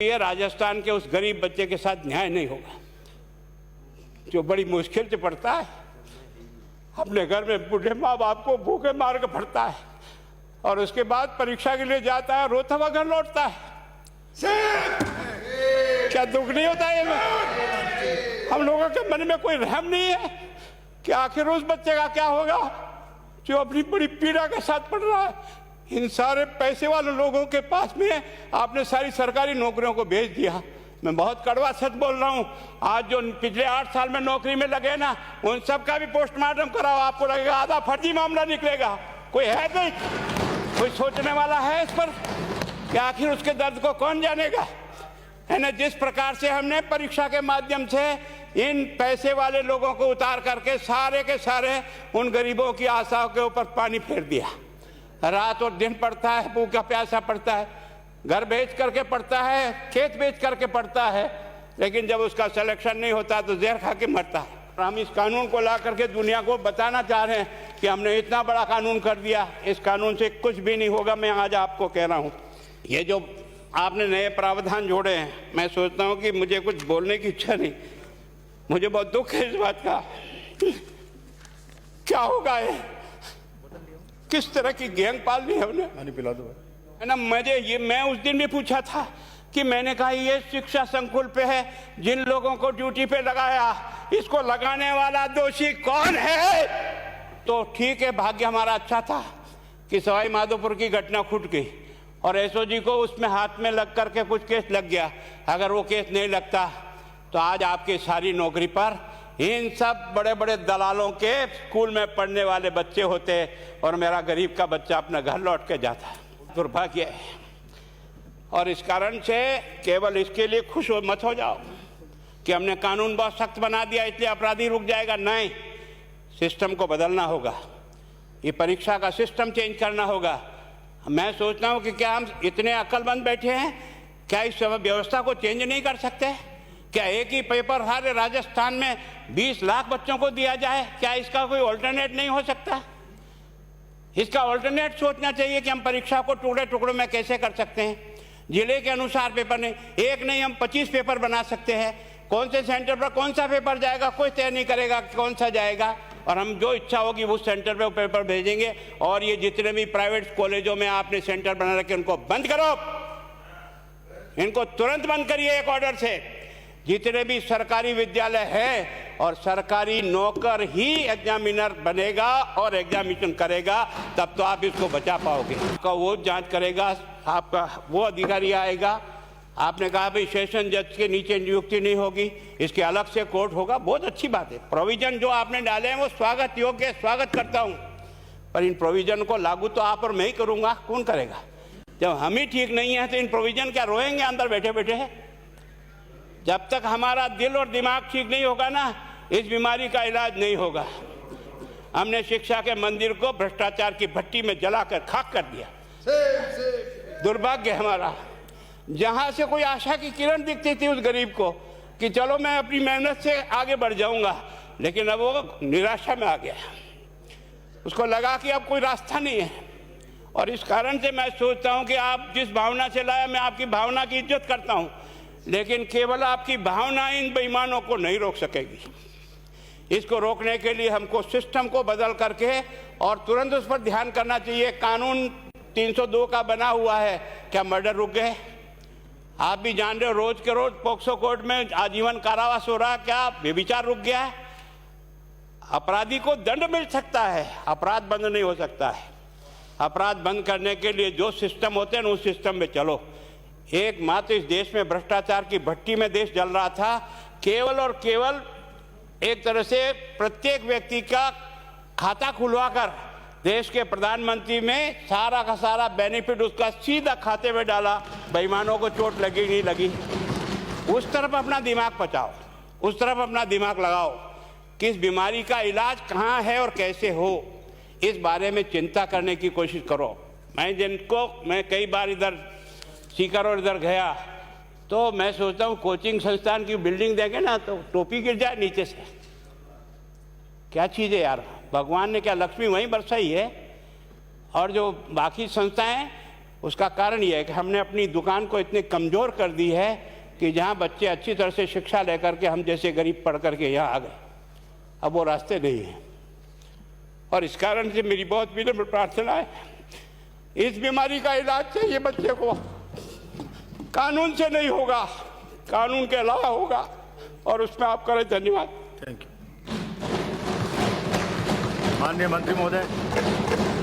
ये राजस्थान के उस गरीब बच्चे के साथ न्याय नहीं होगा जो बड़ी मुश्किल से पढ़ता है, अपने घर में बूढ़े माँ बाप को भूखे मार के पढ़ता है और उसके बाद परीक्षा के लिए जाता है, रोता हुआ घर लौटता है। क्या दुख नहीं होता है? हम लोगों के मन में कोई रहम नहीं है कि आखिर उस बच्चे का क्या होगा जो अपनी बड़ी पीड़ा के साथ पढ़ रहा है। इन सारे पैसे वाले लोगों के पास में आपने सारी सरकारी नौकरियों को भेज दिया। मैं बहुत कड़वा सच बोल रहा हूँ। आज जो पिछले 8 साल में नौकरी में लगे ना, उन सब का भी पोस्टमार्टम कराओ, आपको लगेगा आधा फर्जी मामला निकलेगा। कोई है नहीं, कोई सोचने वाला है इस पर कि आखिर उसके दर्द को कौन जानेगा, है ना। जिस प्रकार से हमने परीक्षा के माध्यम से इन पैसे वाले लोगों को उतार करके सारे के सारे उन गरीबों की आशाओं के ऊपर पानी फेर दिया। रात और दिन पढ़ता है, भूखा प्यासा पढ़ता है, घर बेच करके पढ़ता है, खेत बेच करके पढ़ता है, लेकिन जब उसका सिलेक्शन नहीं होता तो जहर खा के मरता है। हम इस कानून को ला करके दुनिया को बताना चाह रहे हैं कि हमने इतना बड़ा कानून कर दिया, इस कानून से कुछ भी नहीं होगा। मैं आज आपको कह रहा हूँ, ये जो आपने नए प्रावधान जोड़े हैं, मैं सोचता हूँ कि मुझे कुछ बोलने की इच्छा नहीं, मुझे बहुत दुख है इस बात का। क्या होगा ये, किस तरह की गैंग पाल ली हमने, पिला दो है ना। मैं उस दिन भी पूछा था कि मैंने कहा ये शिक्षा संकुल पे है, जिन लोगों को ड्यूटी पे लगाया, इसको लगाने वाला दोषी कौन है। तो ठीक है, भाग्य हमारा अच्छा था कि सवाई माधोपुर की घटना खुट गई और एसओजी को उसमें हाथ में लग करके कुछ केस लग गया। अगर वो केस नहीं लगता तो आज आपकी सारी नौकरी पर इन सब बड़े बड़े दलालों के स्कूल में पढ़ने वाले बच्चे होते और मेरा गरीब का बच्चा अपना घर लौट के जाता। दुर्भाग्य है। और इस कारण से केवल इसके लिए खुश मत हो जाओ कि हमने कानून बहुत सख्त बना दिया इसलिए अपराधी रुक जाएगा। नहीं, सिस्टम को बदलना होगा, ये परीक्षा का सिस्टम चेंज करना होगा। मैं सोचता हूँ कि क्या हम इतने अक्लमंद बैठे हैं, क्या इस व्यवस्था को चेंज नहीं कर सकते? क्या एक ही पेपर सारे राजस्थान में 20 लाख बच्चों को दिया जाए? क्या इसका कोई ऑल्टरनेट नहीं हो सकता? इसका ऑल्टरनेट सोचना चाहिए कि हम परीक्षा को टुकड़े टुकड़ों में कैसे कर सकते हैं। जिले के अनुसार पेपर नहीं, एक नहीं हम 25 पेपर बना सकते हैं। कौन से सेंटर पर कौन सा पेपर जाएगा कोई तय नहीं करेगा कौन सा जाएगा, और हम जो इच्छा होगी उस सेंटर पे वो पेपर भेजेंगे। और ये जितने भी प्राइवेट कॉलेजों में आपने सेंटर बना रखे उनको बंद करो, इनको तुरंत बंद करिए एक ऑर्डर से। जितने भी सरकारी विद्यालय है और सरकारी नौकर ही एग्जामिनर बनेगा और एग्जामिनेशन करेगा, तब तो आप इसको बचा पाओगे। आपका वो जांच करेगा, आपका वो अधिकारी आएगा। आपने कहा भाई सेशन जज के नीचे नियुक्ति नहीं होगी, इसके अलग से कोर्ट होगा, बहुत अच्छी बात है। प्रोविजन जो आपने डाले हैं वो स्वागत योग्य है, स्वागत करता हूँ, पर इन प्रोविजन को लागू तो आप और मैं ही करूँगा, कौन करेगा? जब हम ही ठीक नहीं है तो इन प्रोविजन क्या रोएंगे अंदर बैठे बैठे है? जब तक हमारा दिल और दिमाग ठीक नहीं होगा ना, इस बीमारी का इलाज नहीं होगा। हमने शिक्षा के मंदिर को भ्रष्टाचार की भट्टी में जलाकर खाक कर दिया। दुर्भाग्य हमारा, जहां से कोई आशा की किरण दिखती थी उस गरीब को कि चलो मैं अपनी मेहनत से आगे बढ़ जाऊंगा, लेकिन अब वो निराशा में आ गया। उसको लगा कि अब कोई रास्ता नहीं है। और इस कारण से मैं सोचता हूं कि आप जिस भावना से लाया, मैं आपकी भावना की इज्जत करता हूं, लेकिन केवल आपकी भावना इन बेईमानों को नहीं रोक सकेगी। इसको रोकने के लिए हमको सिस्टम को बदल करके और तुरंत उस पर ध्यान करना चाहिए। कानून 302 का बना हुआ है, क्या मर्डर रुक गए? आप भी जान रहे हो, रोज के रोज पोक्सो कोर्ट में आजीवन कारावास हो रहा, क्या व्यभिचार रुक गया है? अपराधी को दंड मिल सकता है, अपराध बंद नहीं हो सकता है। अपराध बंद करने के लिए जो सिस्टम होते हैं उस सिस्टम में चलो। एकमात्र इस देश में भ्रष्टाचार की भट्टी में देश जल रहा था, केवल और केवल एक तरह से प्रत्येक व्यक्ति का खाता खुलवाकर देश के प्रधानमंत्री में सारा का सारा बेनिफिट उसका सीधा खाते में डाला। बेईमानों को चोट लगी नहीं लगी, उस तरफ अपना दिमाग बचाओ, उस तरफ अपना दिमाग लगाओ कि इस बीमारी का इलाज कहाँ है और कैसे हो, इस बारे में चिंता करने की कोशिश करो। मैं कई बार इधर सीकर और इधर गया तो मैं सोचता हूँ कोचिंग संस्थान की बिल्डिंग देंगे ना तो टोपी गिर जाए नीचे से। क्या चीज़ है यार, भगवान ने क्या लक्ष्मी वहीं बरसाई है। और जो बाकी संस्थाएं उसका कारण यह है कि हमने अपनी दुकान को इतनी कमज़ोर कर दी है कि जहाँ बच्चे अच्छी तरह से शिक्षा लेकर के हम जैसे गरीब पढ़ करके यहाँ आ गए, अब वो रास्ते नहीं हैं। और इस कारण से मेरी बहुत विनम्र प्रार्थना है, इस बीमारी का इलाज चाहिए बच्चे को, कानून से नहीं होगा, कानून के अलावा होगा, और उसमें आप करें। धन्यवाद। Thank you. माननीय मंत्री महोदय।